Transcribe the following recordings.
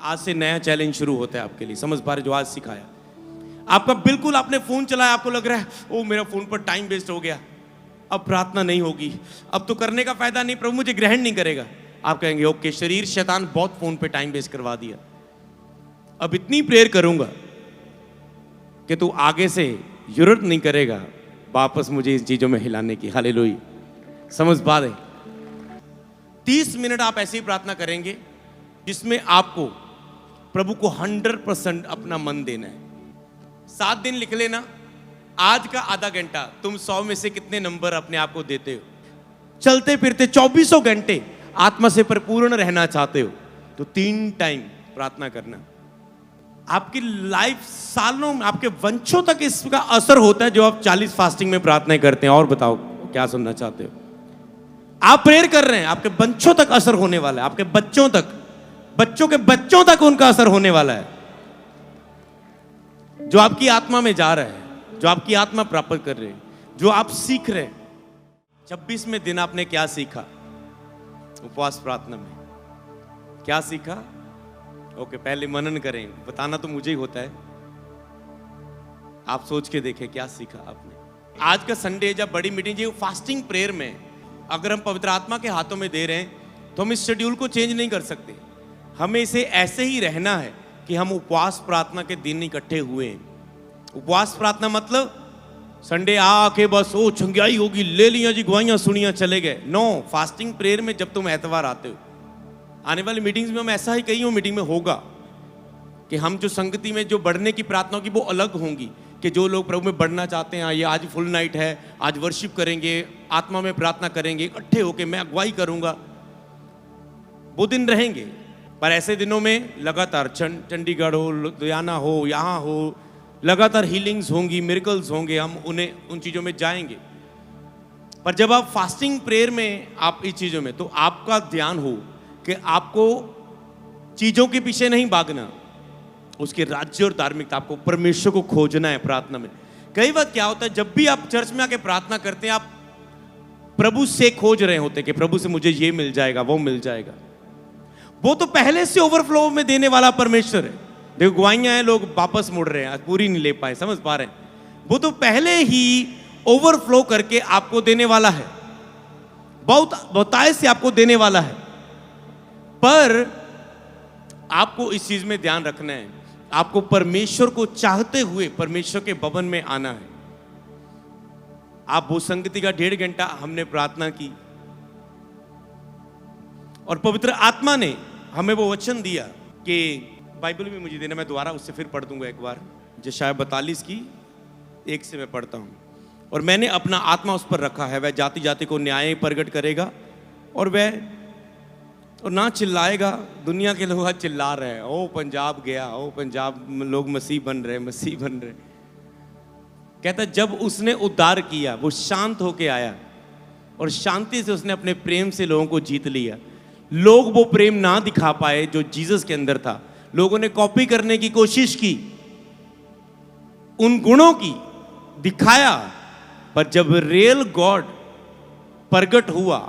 आज से नया चैलेंज शुरू होता है आपके लिए, समझ पा रहे जो आज सिखाया आपका। बिल्कुल आपने फोन चलाया, आपको लग रहा है ओ मेरा फोन पर टाइम वेस्ट हो गया, अब प्रार्थना नहीं होगी, अब तो करने का फायदा नहीं, प्रभु मुझे ग्रहण नहीं करेगा। आप कहेंगे ओके, शरीर शैतान बहुत फोन पे टाइम वेस्ट करवा दिया, अब इतनी प्रेयर करूंगा कि तू आगे से जरूरत नहीं करेगा वापस मुझे इन चीजों में हिलाने की। हालेलुया, समझ पा रहे। 30 मिनट आप ऐसे ही प्रार्थना करेंगे जिसमें आपको प्रभु को 100% अपना मन देना है। 7 दिन लिख लेना, आज का आधा घंटा तुम 100 में से कितने नंबर अपने आप को देते हो। चलते फिरते 24 घंटे आत्मा से परिपूर्ण रहना चाहते हो तो 3 टाइम प्रार्थना करना। आपकी लाइफ सालों में, आपके वंशों तक इसका असर होता है जो आप 40 फास्टिंग में प्रार्थना करते हैं। और बताओ क्या सुनना चाहते हो? आप प्रेयर कर रहे हैं, आपके वंशों तक असर होने वाला है, आपके बच्चों तक, बच्चों के बच्चों तक उनका असर होने वाला है। जो आपकी आत्मा में जा रहा है, जो आपकी आत्मा प्राप्त कर रहे हैं, जो आप सीख रहे हैं। 26वें दिन आपने क्या सीखा उपवास प्रार्थना में? क्या सीखा? ओके, पहले मनन करें, बताना तो मुझे ही होता है। आप सोच के देखें क्या सीखा आपने। आज का संडे जब बड़ी मीटिंग जी फास्टिंग प्रेयर में अगर हम पवित्र आत्मा के हाथों में दे रहे हैं तो हम इस शेड्यूल को चेंज नहीं कर सकते। हमें इसे ऐसे ही रहना है कि हम उपवास प्रार्थना के दिन इकट्ठे हुए हैं। उपवास प्रार्थना मतलब संडे आके बस ओ छंगाई होगी, ले लिया जी, गवाइयां सुनिया, चले गए। नो, फास्टिंग प्रेयर में जब तुम एतवार आते हो, आने वाली मीटिंग्स में हम ऐसा ही कई मीटिंग में होगा कि हम जो संगति में जो बढ़ने की प्रार्थना होगी वो अलग होंगी। कि जो लोग प्रभु में बढ़ना चाहते हैं, ये आज फुल नाइट है, आज वर्शिप करेंगे, आत्मा में प्रार्थना करेंगे, इकट्ठे होके मैं अगुवाई करूंगा, वो दिन रहेंगे। पर ऐसे दिनों में लगातार चंडीगढ़ हो, लुधियाना हो, यहाँ हो, लगातार हीलिंग्स होंगी, मिरेकल्स होंगे, हम उन चीज़ों में जाएंगे। पर जब आप फास्टिंग प्रेयर में आप इस चीज़ों में, तो आपका ध्यान हो कि आपको चीज़ों के पीछे नहीं भागना, उसके राज्य और धार्मिकता, आपको परमेश्वर को खोजना है प्रार्थना में। कई बार क्या होता है, जब भी आप चर्च में आके प्रार्थना करते हैं, आप प्रभु से खोज रहे होते हैं कि प्रभु से मुझे ये मिल जाएगा, वो मिल जाएगा। वो तो पहले से ओवरफ्लो में देने वाला परमेश्वर है। देखो गवाइयां हैं, लोग वापस मुड़ रहे हैं, पूरी नहीं ले पाए, समझ पा रहे हैं। वो तो पहले ही ओवरफ्लो करके आपको देने वाला है, बहुतायत से आपको देने वाला है। पर आपको इस चीज में ध्यान रखना है, आपको परमेश्वर को चाहते हुए परमेश्वर के भवन में आना है। आप वो संगति का 1.5 घंटा हमने प्रार्थना की और पवित्र आत्मा ने हमें वो वचन दिया कि बाइबल में मुझे देना, मैं दोबारा उससे फिर पढ़ दूंगा एक बार, यशायाह 42 की 1 से मैं पढ़ता हूं। और मैंने अपना आत्मा उस पर रखा है, वह जाति जाति को न्याय प्रकट करेगा और ना चिल्लाएगा। दुनिया के लोग आज चिल्ला रहे हैं, ओ पंजाब गया, ओ पंजाब लोग मसीह बन रहे, मसीह बन रहे। कहता जब उसने उद्धार किया वो शांत होके आया और शांति से उसने अपने प्रेम से लोगों को जीत लिया। लोग वो प्रेम ना दिखा पाए जो जीसस के अंदर था। लोगों ने कॉपी करने की कोशिश की, उन गुणों की दिखाया, पर जब रियल गॉड प्रगट हुआ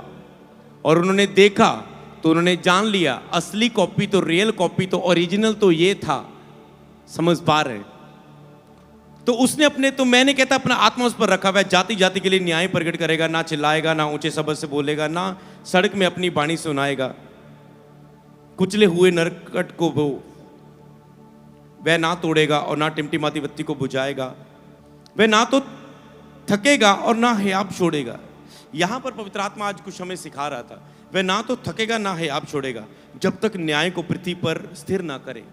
और उन्होंने देखा तो उन्होंने जान लिया असली कॉपी तो, रियल कॉपी तो, ओरिजिनल तो ये था। समझ पा रहे हैं? तो उसने अपने, तो मैंने कहता अपना आत्मा उस पर रखा हुआ है, जाति जाति के लिए न्याय प्रकट करेगा, ना चिल्लाएगा, ना ऊंचे शब्द से बोलेगा, ना सड़क में अपनी वाणी सुनाएगा। कुचले हुए नरकट को वह ना तोड़ेगा और ना टिमटिमाती बत्ती को बुझाएगा। वह ना तो थकेगा और ना हियाब छोड़ेगा। यहां पर पवित्र आत्मा आज कुछ हमें सिखा रहा था। वह ना तो थकेगा ना हियाब छोड़ेगा जब तक न्याय को पृथ्वी पर स्थिर ना करे।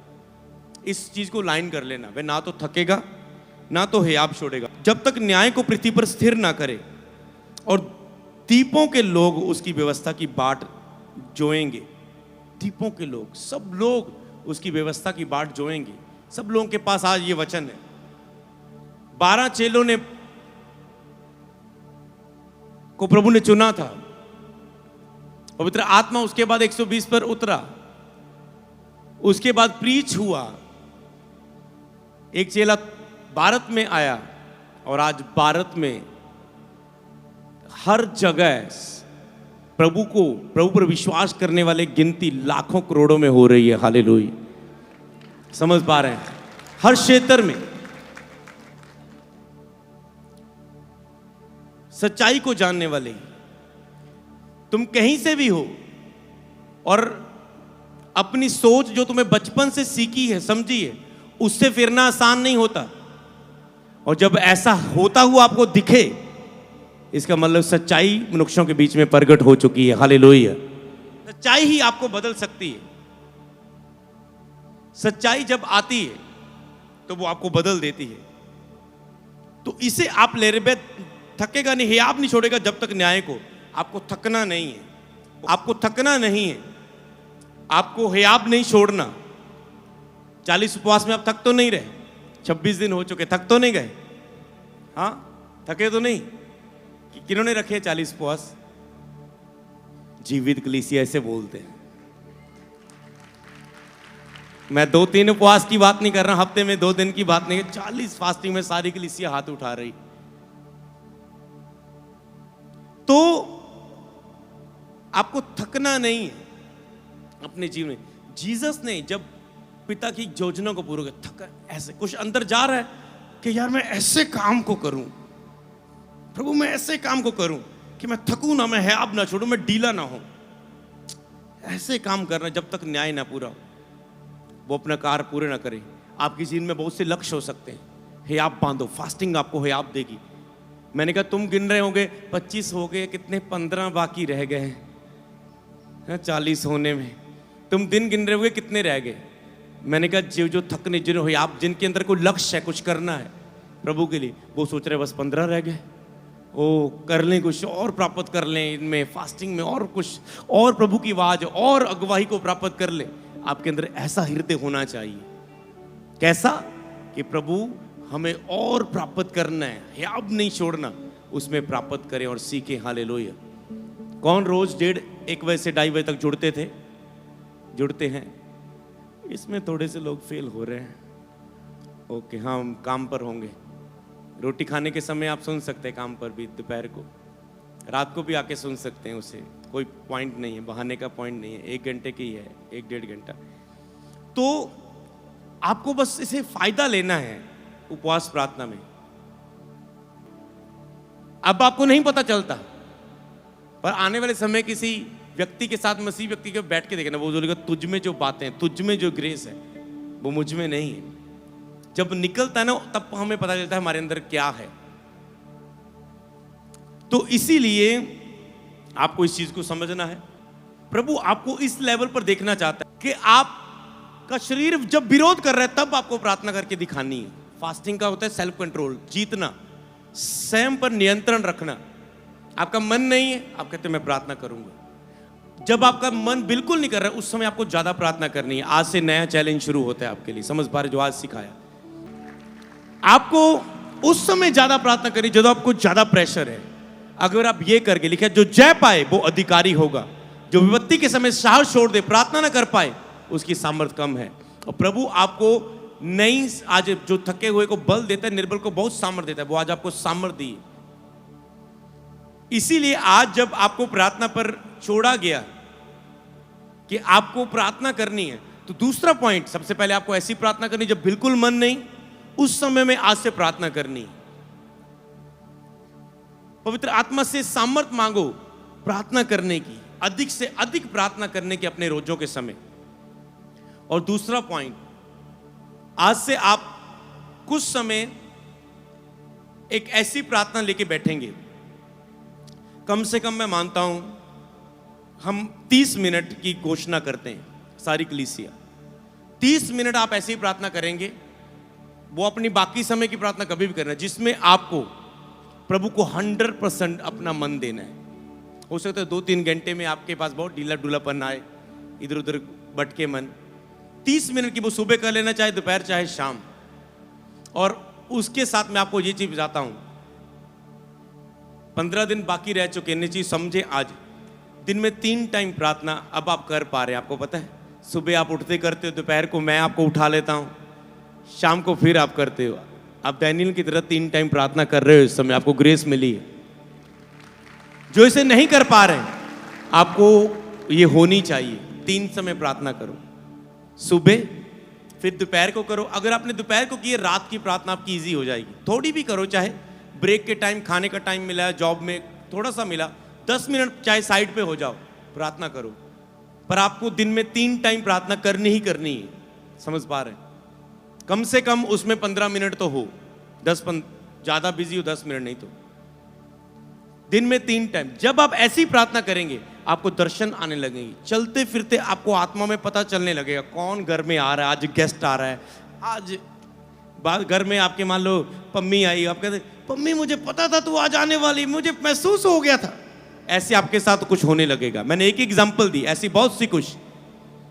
इस चीज को लाइन कर लेना, वह ना तो थकेगा ना तो हियाब छोड़ेगा जब तक न्याय को पृथ्वी पर स्थिर ना करे। और द्वीपों के लोग उसकी व्यवस्था की बाट जोएंगे। द्वीपों के लोग, सब लोग उसकी व्यवस्था की बाट जोएंगे। सब लोगों के पास आज ये वचन है। 12 चेलों ने को प्रभु ने चुना था, पवित्र आत्मा उसके बाद 120 पर उतरा, उसके बाद प्रीच हुआ, एक चेला भारत में आया और आज भारत में हर जगह प्रभु पर विश्वास करने वाले गिनती लाखों करोड़ों में हो रही है। हालेलुया। समझ पा रहे हैं? हर क्षेत्र में सच्चाई को जानने वाले, तुम कहीं से भी हो और अपनी सोच जो तुम्हें बचपन से सीखी है, समझी है, उससे फिरना आसान नहीं होता। और जब ऐसा होता हुआ आपको दिखे, इसका मतलब सच्चाई मनुष्यों के बीच में प्रकट हो चुकी है। हालेलुया। सच्चाई ही आपको बदल सकती है। सच्चाई जब आती है तो वो आपको बदल देती है। तो इसे आप ले रहे, थकेगा नहीं, हियाब नहीं छोड़ेगा जब तक न्याय को। आपको थकना नहीं है, आपको थकना नहीं है, आपको हियाब नहीं छोड़ना। 40 उपवास में आप थक तो नहीं रहे? 26 दिन हो चुके, थक तो नहीं गए? हाँ, थके तो नहीं? किन्होंने रखे 40 उपवास? जीवित कलीसिया ऐसे बोलते हैं। मैं 2-3 उपवास की बात नहीं कर रहा, हफ्ते में 2 दिन की बात नहीं, 40 फास्टिंग में सारी कलीसिया हाथ उठा रही। तो आपको थकना नहीं है अपने जीवन में। जीसस ने जब पिता की योजना को पूरा किया, थका, ऐसे कुछ अंदर जा रहा है कि यार मैं ऐसे काम को करूं, प्रभु मैं ऐसे काम को करूं कि मैं थकूं ना, मैं हियाब ना छोड़ूं, मैं ढीला ना हूं। ऐसे काम करना जब तक न्याय ना पूरा हो, वो अपना कार्य पूरे ना करे। आपकी जीवन में बहुत से लक्ष्य हो सकते हैं, हियाब बांधो। फास्टिंग आपको हियाब देगी। मैंने कहा तुम गिन रहे होगे 25 हो गए, कितने 15 बाकी रह गए हैं 40 होने में। तुम दिन गिन रहे होगे कितने रह गए। मैंने कहा जो थकने, जिन्होंने आप, जिनके अंदर कोई लक्ष्य है, कुछ करना है प्रभु के लिए, वो सोच रहे बस 15 रह गए, ओ कर लें, कुछ और प्राप्त कर लें इनमें, फास्टिंग में और कुछ और प्रभु की आवाज और अगुवाई को प्राप्त कर लें। आपके अंदर ऐसा हृदय होना चाहिए। कैसा? कि प्रभु हमें और प्राप्त करना है, हियाब नहीं छोड़ना, उसमें प्राप्त करें और सीखें। हालेलुया। कौन रोज 1:30 बजे से 2:30 बजे तक जुड़ते हैं? इसमें थोड़े से लोग फेल हो रहे हैं। ओके, हाँ, हम काम पर होंगे। रोटी खाने के समय आप सुन सकते हैं, काम पर भी, दोपहर को, रात को भी आके सुन सकते हैं। उसे कोई पॉइंट नहीं है, बहाने का पॉइंट नहीं है। 1 घंटे की है, 1-1.5 घंटा। तो आपको बस इसे फायदा लेना है उपवास प्रार्थना में। अब आपको नहीं पता चलता, पर आने वाले समय किसी व्यक्ति के साथ, मसीह व्यक्ति के बैठ के देखना, वो बोलेगा तुझ में जो बातें, तुझ में जो ग्रेस है वो मुझ में नहीं है। जब निकलता है ना, तब हमें पता चलता है हमारे अंदर क्या है। तो इसीलिए आपको इस चीज को समझना है। प्रभु आपको इस लेवल पर देखना चाहता है कि आपका शरीर जब विरोध कर रहा है, तब आपको प्रार्थना करके दिखानी है। फास्टिंग का होता है सेल्फ कंट्रोल, जीतना, स्वयं पर नियंत्रण रखना। आपका मन नहीं है, आप कहते हैं मैं प्रार्थना करूंगा। जब आपका मन बिल्कुल नहीं कर रहा है, उस समय आपको ज्यादा प्रार्थना करनी है। आज से नया चैलेंज शुरू होता है आपके लिए, समझ पा रहे? जो आज सिखाया आपको, उस समय ज्यादा प्रार्थना करनी जब आपको ज्यादा प्रेशर है। अगर आप ये करके लिखे, जो जय पाए वो अधिकारी होगा, जो विपत्ति के समय साहस छोड़ दे, प्रार्थना ना कर पाए, उसकी सामर्थ्य कम है। और प्रभु आपको नहीं, आज जो थके हुए को बल देता है, निर्बल को बहुत सामर्थ्य देता है, वो आज आपको सामर्थ्य दी। इसीलिए आज जब आपको प्रार्थना पर छोड़ा गया कि आपको प्रार्थना करनी है, तो दूसरा पॉइंट, सबसे पहले आपको ऐसी प्रार्थना करनी जब बिल्कुल मन नहीं, उस समय में आज से प्रार्थना करनी। पवित्र आत्मा से सामर्थ्य मांगो प्रार्थना करने की, अधिक से अधिक प्रार्थना करने की अपने रोजों के समय। और दूसरा पॉइंट, आज से आप कुछ समय एक ऐसी प्रार्थना लेके बैठेंगे, कम से कम मैं मानता हूं हम 30 मिनट की घोषणा करते हैं, सारी कलीसिया 30 मिनट आप ऐसी प्रार्थना करेंगे। वो अपनी बाकी समय की प्रार्थना कभी भी करना, जिसमें आपको प्रभु को 100% अपना मन देना है। हो सकता है 2-3 घंटे में आपके पास बहुत ढीला ढूलापन आए, इधर उधर भटके मन। 30 मिनट की वो सुबह कर लेना, चाहे दोपहर चाहे शाम। और उसके साथ मैं आपको ये चीज बताता हूं, 15 दिन बाकी रह चुके हैं, चीज समझे। आज दिन में 3 टाइम प्रार्थना अब आप कर पा रहे हैं। आपको पता है, सुबह आप उठते करते हो, दोपहर को मैं आपको उठा लेता हूं, शाम को फिर आप करते हो। आप डैनियल की तरह 3 टाइम प्रार्थना कर रहे हो। इस समय आपको ग्रेस मिली है। जो इसे नहीं कर पा रहे, आपको ये होनी चाहिए। 3 समय प्रार्थना करो, सुबह, फिर दोपहर को करो। अगर आपने दोपहर को की है, रात की प्रार्थना आपकी ईजी हो जाएगी। थोड़ी भी करो, चाहे ब्रेक के टाइम, खाने का टाइम मिला है, जॉब में थोड़ा सा मिला, 10 मिनट चाहे साइड पे हो जाओ, प्रार्थना करो। पर आपको दिन में 3 टाइम प्रार्थना करनी ही करनी है। समझ पा रहे हैं? कम से कम उसमें 15 मिनट तो हो, 10 ज़्यादा बिजी हो 10 मिनट नहीं तो दिन में 3 टाइम। जब आप ऐसी प्रार्थना करेंगे आपको दर्शन आने लगेंगे। चलते फिरते आपको आत्मा में पता चलने लगेगा कौन घर में आ रहा है, आज गेस्ट आ रहा है, आज घर में आपके मान लो पम्मी आई, आप कहते पम्मी मुझे पता था तू आज आने वाली, मुझे महसूस हो गया था। ऐसे आपके साथ कुछ होने लगेगा। मैंने एक एग्जांपल दी, ऐसी बहुत सी कुछ,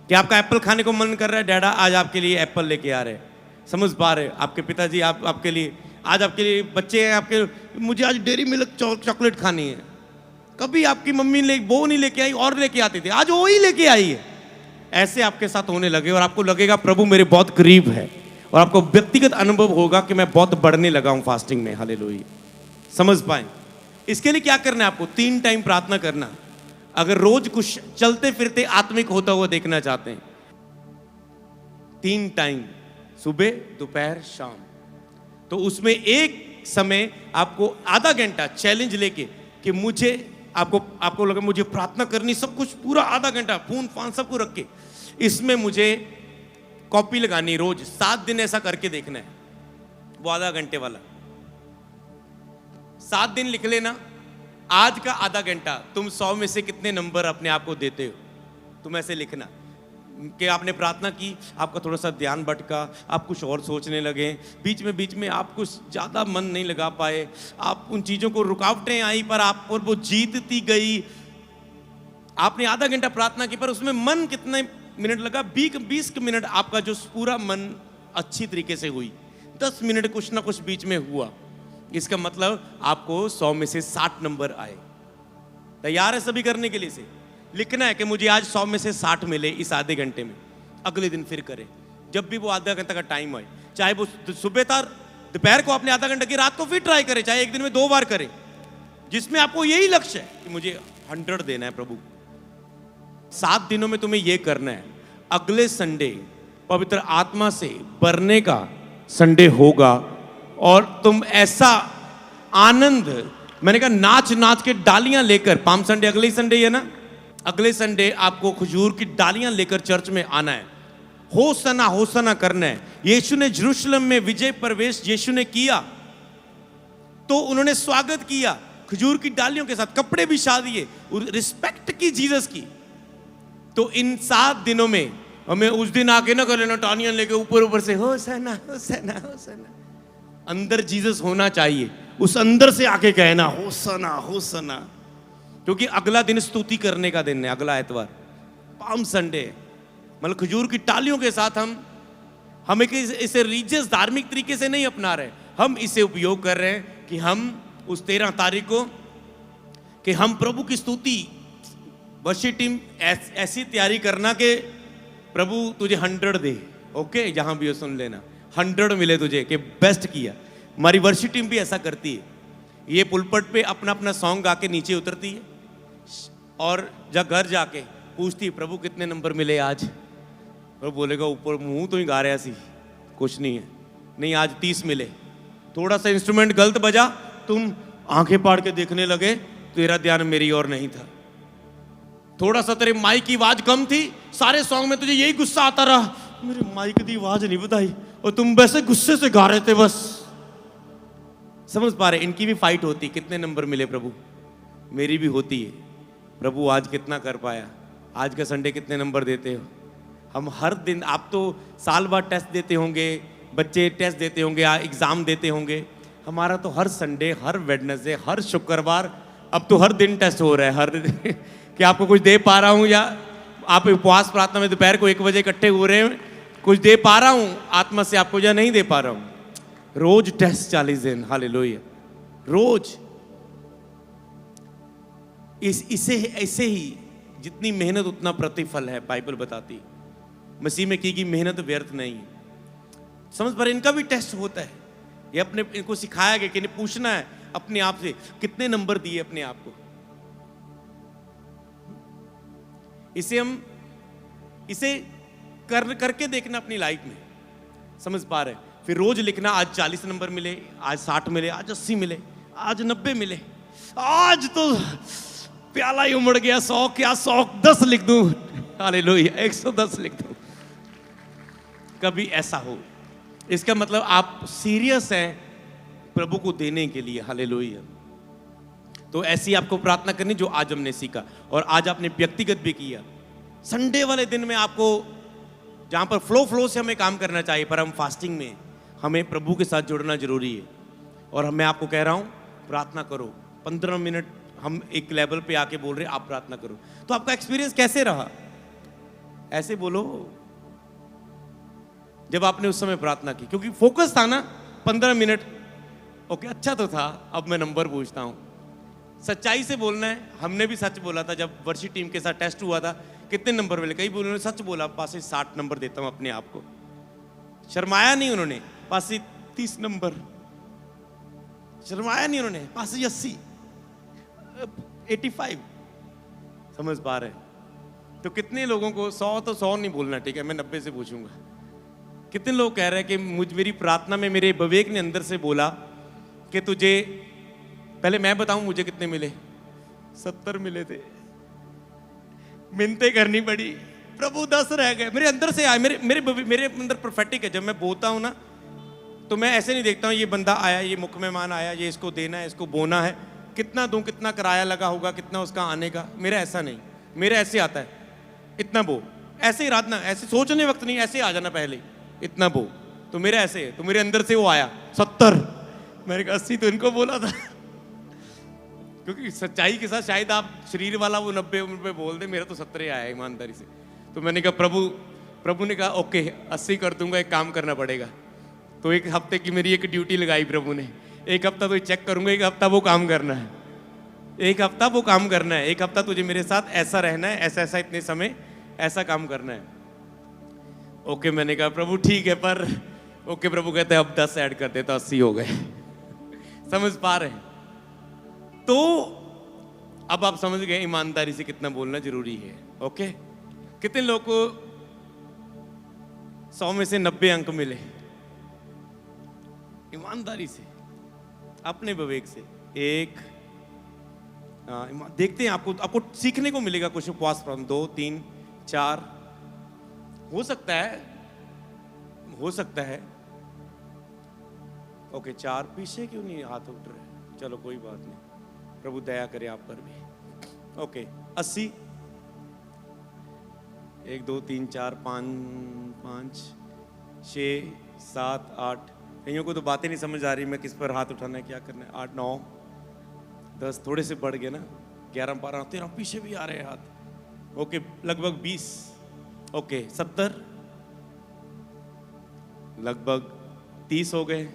कि आपका एप्पल खाने को मन कर रहा है, डैडा आज आपके लिए एप्पल लेके आ रहे हैं। समझ पा रहे? आपके पिताजी आपके लिए, आज आपके लिए बच्चे हैं आपके, मुझे आज डेयरी मिल्क चॉकलेट खानी है। कभी आपकी मम्मी वो नहीं लेके आई और लेके आती थी, आज वो ही लेके आई है। ऐसे आपके साथ होने लगे और आपको लगेगा प्रभु मेरे बहुत करीब है, और आपको व्यक्तिगत अनुभव होगा कि मैं बहुत बढ़ने लगा हूं फास्टिंग में। हालेलुया। समझ पाए? इसके लिए क्या करना है आपको? 3 टाइम प्रार्थना करना। अगर रोज कुछ चलते फिरते आत्मिक होता हुआ देखना चाहते हैं, 3 टाइम, सुबह दोपहर शाम, तो उसमें एक समय आपको आधा घंटा चैलेंज लेके कि मुझे आपको लगा मुझे प्रार्थना करनी, सब कुछ पूरा आधा घंटा फोन फान सबको रख के, इसमें मुझे कॉपी लगानी, रोज 7 दिन ऐसा करके देखना है। वो आधा घंटे वाला 7 दिन लिख लेना। आज का आधा घंटा तुम 100 में से कितने नंबर अपने आप को देते हो, तुम ऐसे लिखना कि आपने प्रार्थना की, आपका थोड़ा सा ध्यान भटका, आप कुछ और सोचने लगे, बीच में आप कुछ ज़्यादा मन नहीं लगा पाए, आप उन चीज़ों को रुकावटें आई पर आप पर वो जीतती गई। आपने आधा घंटा प्रार्थना की पर उसमें मन कितने मिनट लगा? 20 मिनट आपका जो पूरा मन अच्छी तरीके से हुई, 10 मिनट कुछ ना कुछ बीच में हुआ। इसका मतलब आपको 100 में से 60 नंबर आए। तैयार है सभी करने के लिए? से लिखना है कि मुझे आज 100 में से 60 मिले इस आधे घंटे में। अगले दिन फिर करें, जब भी वो आधा घंटा का टाइम आए, चाहे वो सुबह था, दोपहर को आपने आधा घंटा की, रात को फिर ट्राई करें, चाहे एक दिन में 2 बार करें, जिसमें आपको यही लक्ष्य है कि मुझे 100 देना है प्रभु। 7 दिनों में तुम्हें यह करना है। अगले संडे पवित्र आत्मा से भरने का संडे होगा और तुम ऐसा आनंद, मैंने कहा नाच नाच के डालियां लेकर, पाम संडे अगले ही संडे है ना, अगले संडे आपको खजूर की डालियां लेकर चर्च में आना है, होसना होसना करना है। यीशु ने यरूशलेम में विजय प्रवेश यीशु ने किया तो उन्होंने स्वागत किया खजूर की डालियों के साथ, कपड़े भी दिए, रिस्पेक्ट की जीसस की। तो इन 7 दिनों में हमें उस दिन आके ना कर लेना टालियां लेके ऊपर से होसना होसना होसना, अंदर जीसस होना चाहिए, उस अंदर से आके कहना होसना होसना, क्योंकि अगला दिन स्तुति करने का दिन है। अगला एतवार पाम संडे, मतलब खजूर की टालियों के साथ हम इसे रिलीजियस धार्मिक तरीके से नहीं अपना रहे, हम इसे उपयोग कर रहे हैं कि हम उस 13 तारीख को कि हम प्रभु की स्तुति, वर्शिप टीम ऐसी तैयारी करना कि प्रभु तुझे 100 दे। ओके, जहां भी हो सुन लेना, 100 मिले तुझे कि बेस्ट किया। हमारी वर्शिप टीम भी ऐसा करती है, ये पुलपट पे अपना अपना सॉन्ग गा के नीचे उतरती है और जब घर जाके पूछती है प्रभु कितने नंबर मिले आज, प्रभु बोलेगा ऊपर मुंह तो ही गा रहा सी, कुछ नहीं है, नहीं आज 30 मिले। थोड़ा सा इंस्ट्रूमेंट गलत बजा, तुम आंखें पाड़ के देखने लगे, तेरा ध्यान मेरी ओर नहीं था। थोड़ा सा तेरे माइक की आवाज कम थी, सारे सॉन्ग में तुझे यही गुस्सा आता रहा, मेरे माइक की आवाज नहीं बताई, और तुम वैसे गुस्से से गा रहे थे बस। समझ पा रहे? इनकी भी फाइट होती, कितने नंबर मिले प्रभु, मेरी भी होती है, प्रभु आज कितना कर पाया, आज का संडे कितने नंबर देते हो। हम हर दिन, आप तो साल बाद टेस्ट देते होंगे, बच्चे टेस्ट देते होंगे, एग्जाम देते होंगे, हमारा तो हर संडे, हर वेडनेसडे, हर शुक्रवार, अब तो हर दिन टेस्ट हो रहा है, हर दिन कि आपको कुछ दे पा रहा हूँ, या आप उपवास प्रार्थना में दोपहर को 1 बजे इकट्ठे हो रहे हैं, कुछ दे पा रहा हूँ आत्मा से आपको या नहीं दे पा रहा हूँ। रोज टेस्ट 40 दिन, हालेलुया, रोज। इसे ऐसे ही जितनी मेहनत उतना प्रतिफल है, बाइबल बताती है। मसीह में की गई मेहनत व्यर्थ नहीं है। समझ पर इनका भी टेस्ट होता है, ये अपने इनको सिखाया गया कि पूछना है अपने आप से कितने नंबर दिए अपने आप को। इसे करके देखना अपनी लाइफ में, समझ पा रहे? फिर रोज लिखना, आज 40 नंबर मिले, आज 60 मिले, आज 80 मिले, आज 90 मिले, आज तो प्याला ही उमड़ गया, 100 क्या 110 लिख दूं, हालेलुया 110 लिख दूं। कभी ऐसा हो, इसका मतलब आप सीरियस हैं प्रभु को देने के लिए, हालेलुया। तो ऐसी आपको प्रार्थना करनी जो आज हमने सीखा और आज आपने व्यक्तिगत भी किया। संडे वाले दिन में आपको जहां पर फ्लो से हमें काम करना चाहिए, पर हम फास्टिंग में हमें प्रभु के साथ जुड़ना जरूरी है। और मैं आपको कह रहा हूं प्रार्थना करो, 15 मिनट हम एक लेवल पे आके बोल रहे आप प्रार्थना करो। तो आपका एक्सपीरियंस कैसे रहा? ऐसे बोलो जब आपने उस समय प्रार्थना की, क्योंकि फोकस था ना 15 मिनट। ओके, अच्छा तो था। अब मैं नंबर पूछता हूं, सच्चाई से बोलना है। हमने भी सच बोला था जब वर्षी टीम के साथ टेस्ट हुआ था, कितने नंबर मिले? कई बोले सच बोला, पास से 60 नंबर देता हूं अपने आप को। शर्माया नहीं उन्होंने, पास से 30 नंबर। शर्माया नहीं उन्होंने, पास से 80, 85। समझ पा रहे? तो कितने लोगों को 100 तो 100 नहीं बोलना, ठीक है, मैं 90 से पूछूंगा। कितने लोग कह रहे हैं कि मेरी प्रार्थना में मेरे विवेक ने अंदर से बोला कि तुझे, पहले मैं बताऊं मुझे कितने मिले? 70 मिले थे। मिन्नतें करनी पड़ी, प्रभु 10 रह गए। मेरे अंदर से आए, मेरे अंदर प्रोफेटिक है। जब मैं बोलता हूं ना तो मैं ऐसे नहीं देखता हूं ये बंदा आया, ये मुख्य मेहमान आया, ये इसको देना है, इसको बोना है, कितना दूं, कितना किराया लगा होगा, कितना उसका आने का। मेरा ऐसा नहीं, मेरा ऐसे आता है, इतना बो, ऐसे ही रातना, ऐसे सोचने वक्त नहीं, ऐसे आ जाना पहले, इतना बो। तो मेरा ऐसे है। तो मेरे अंदर से वो आया 70, मैंने कहा 80 तो इनको बोला था। क्योंकि सच्चाई के साथ शायद आप शरीर वाला वो 90 पे बोल दे, मेरा तो 70 आया ईमानदारी से। तो मैंने कहा प्रभु ने कहा ओके 80 कर दूंगा, एक काम करना पड़ेगा। तो एक हफ्ते की मेरी एक ड्यूटी लगाई प्रभु ने, एक हफ्ता तो चेक करूंगा, एक हफ्ता वो काम करना है, एक हफ्ता वो काम करना है, एक हफ्ता तुझे मेरे साथ ऐसा रहना है, ऐसा ऐसा इतने समय ऐसा काम करना है। ओके, मैंने कहा प्रभु ठीक है, पर ओके प्रभु कहते हैं अब 10 ऐड कर दे तो 80 हो गए। समझ पा रहे हैं? तो अब आप समझ गए ईमानदारी से कितना बोलना जरूरी है। ओके, कितने लोग को 100 में से 90 अंक मिले? ईमानदारी से, अपने विवेक से। एक देखते हैं, आपको सीखने को मिलेगा कुछ। उपवास प्रॉब्लम 2 3 4 हो सकता है। ओके, 4 पीछे क्यों नहीं हाथ उठ रहे? चलो कोई बात नहीं, प्रभु दया करे आप पर भी। ओके, 80, 1 2 3 4 5 6 7 8। कईयों को तो बातें नहीं समझ आ रही, मैं किस पर हाथ उठाना है, क्या करना है। 8 9 10, थोड़े से बढ़ गए ना, 11 12 13, पीछे भी आ रहे हैं हाथ। ओके, लगभग 20। ओके, 70, लगभग 30 हो गए।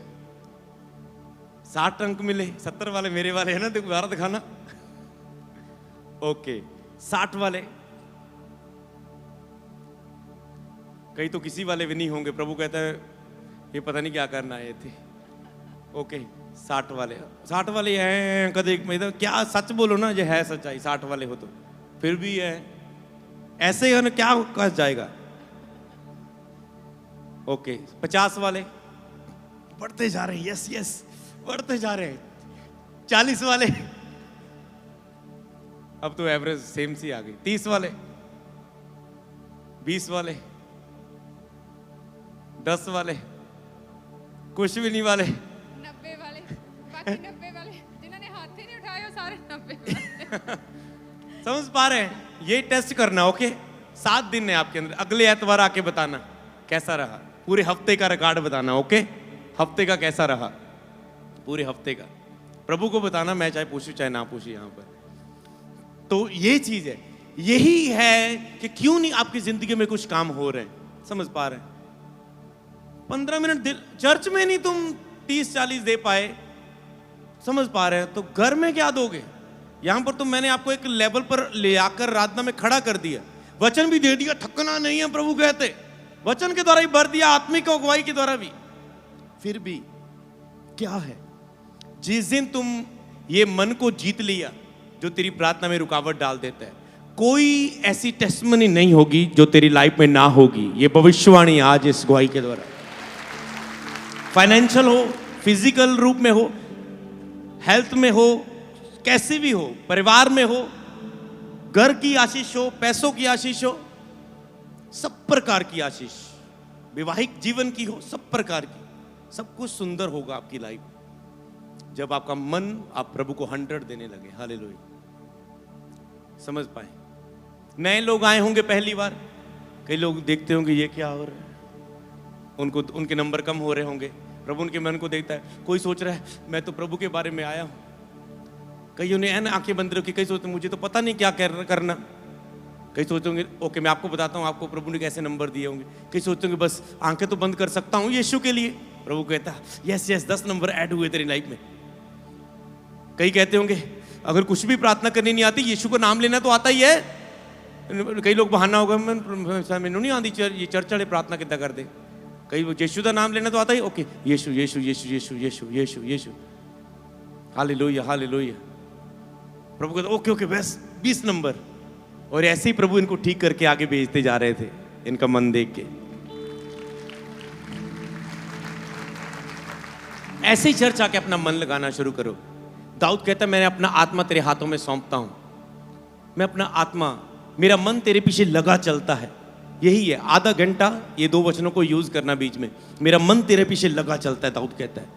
60 अंक मिले। 70 वाले मेरे वाले है ना, दोबारा दिखाना। ओके, 60 वाले, कई तो किसी वाले भी नहीं होंगे। प्रभु कहता है ये पता नहीं क्या करना आए थे। ओके, 60 वाले हैं। कदे क्या सच बोलो ना, ये है सच्चाई। 60 वाले हो तो फिर भी है ऐसे है ना, क्या कहा जाएगा। ओके, 50 वाले बढ़ते जा रहे हैं। यस यस, बढ़ते जा रहे हैं। 40 वाले, अब तो एवरेज सेम सी आ गई। 30 वाले, 20 वाले, 10 वाले, कुछ भी नहीं वाले, 90 वाले, बाकी 90 वाले जिन्होंने हाथ ही नहीं उठाए वो सारे 90 वाले। समझ पा रहे हैं? ये टेस्ट करना। ओके, 7 दिन है आपके अंदर। अगले एतवार आके बताना कैसा रहा, पूरे हफ्ते का रिकॉर्ड बताना। ओके, हफ्ते का कैसा रहा, पूरे हफ्ते का प्रभु को बताना। मैं चाहे पूछूं चाहे ना पूछूं यहाँ पर। तो ये चीज है, यही है कि क्यों नहीं आपकी जिंदगी में कुछ काम हो रहे हैं। समझ पा रहे हैं? 15 मिनट दिल चर्च में नहीं तुम 30-40 दे पाए, समझ पा रहे हैं, तो घर में क्या दोगे? यहां पर तो मैंने आपको एक लेवल पर ले आकर राधना में खड़ा कर दिया, वचन भी दे दिया, थकना नहीं है प्रभु कहते, वचन के द्वारा ही भर दिया, आत्मिक अगुवाई के द्वारा भी। फिर भी क्या है, जिस दिन तुम ये मन को जीत लिया जो तेरी प्रार्थना में रुकावट डाल देता है, कोई ऐसी टेस्टमनी नहीं होगी जो तेरी लाइफ में ना होगी। ये भविष्यवाणी आज इस गवाही के द्वारा। फाइनेंशियल हो, फिजिकल रूप में हो, हेल्थ में हो, कैसी भी हो, परिवार में हो, घर की आशीष हो, पैसों की आशीष हो, सब प्रकार की आशीष, वैवाहिक जीवन की हो, सब प्रकार की, सब कुछ सुंदर होगा आपकी लाइफ जब आपका मन आप प्रभु को 100 देने लगे। हालेलुया। समझ पाए? नए लोग आए होंगे पहली बार, कई लोग देखते होंगे ये क्या हो रहा है, उनको उनके नंबर कम हो रहे होंगे। प्रभु उनके मन को देखता है। कोई सोच रहा है मैं तो प्रभु के बारे में आया हूं, कईयों ने आंखें बंद रखी, कई सोचते मुझे तो पता नहीं क्या करना, कई सोचेंगे ओके मैं आपको बताता हूँ आपको प्रभु ने कैसे नंबर दिए होंगे, कई सोचेंगे बस आंखें तो बंद कर सकता हूँ यीशु के लिए। प्रभु कहता यस यस 10 नंबर ऐड हुए तेरी लाइफ में। कई कहते होंगे अगर कुछ भी प्रार्थना करनी नहीं आती, यीशु का नाम लेना तो आता ही है। कई लोग बहाना होगा मैनू नहीं आती ये चर्च वाले प्रार्थना कितना कर दे। कई यीशु का नाम लेना तो आता ही, ओके यीशु यीशु यीशु यीशु यीशु यीशु यीशु, हालेलुया हालेलुया। प्रभु कहता ओके ओके बस 20 नंबर। और ऐसे ही प्रभु इनको ठीक करके आगे भेजते जा रहे थे, इनका मन देख के। ऐसे ही चर्च आके अपना मन लगाना शुरू करो। दाऊद कहता मैंने अपना आत्मा तेरे हाथों में सौंपता हूं, मैं अपना आत्मा, मेरा मन तेरे पीछे लगा चलता है। यही है, आधा घंटा ये 2 वचनों को यूज करना बीच में, मेरा मन तेरे पीछे लगा चलता है। दाऊद कहता है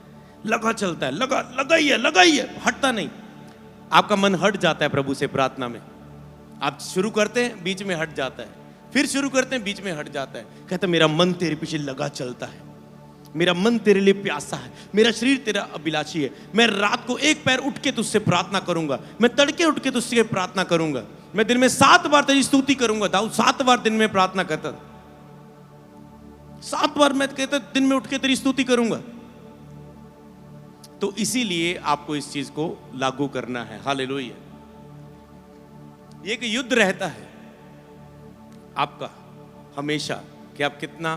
लगा चलता है, लगा ही है, हटता नहीं। आपका मन हट जाता है प्रभु से प्रार्थना में, आप शुरू करते हैं बीच में हट जाता है, फिर शुरू करते हैं बीच में हट जाता है। कहता मेरा मन तेरे पीछे लगा चलता है, मेरा मन तेरे लिए प्यासा है, मेरा शरीर तेरा अभिलाषी है। मैं रात को 1 पैर उठ के तुझसे प्रार्थना करूंगा, मैं तड़के उठ के तुझसे प्रार्थना करूंगा, मैं दिन में 7 बार तेरी स्तुति करूंगा। दाऊद 7 बार दिन में प्रार्थना करता था, 7 बार मैं कहता दिन में उठ के तेरी स्तुति करूंगा। तो इसीलिए आपको इस चीज को लागू करना है। हालेलुया। ये एक युद्ध रहता है आपका हमेशा कि आप कितना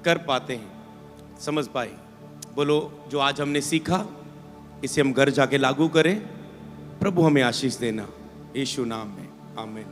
कर पाते हैं। समझ पाए? बोलो जो आज हमने सीखा इसे हम घर जाके लागू करें। प्रभु हमें आशीष देना, यीशु नाम में, आमीन।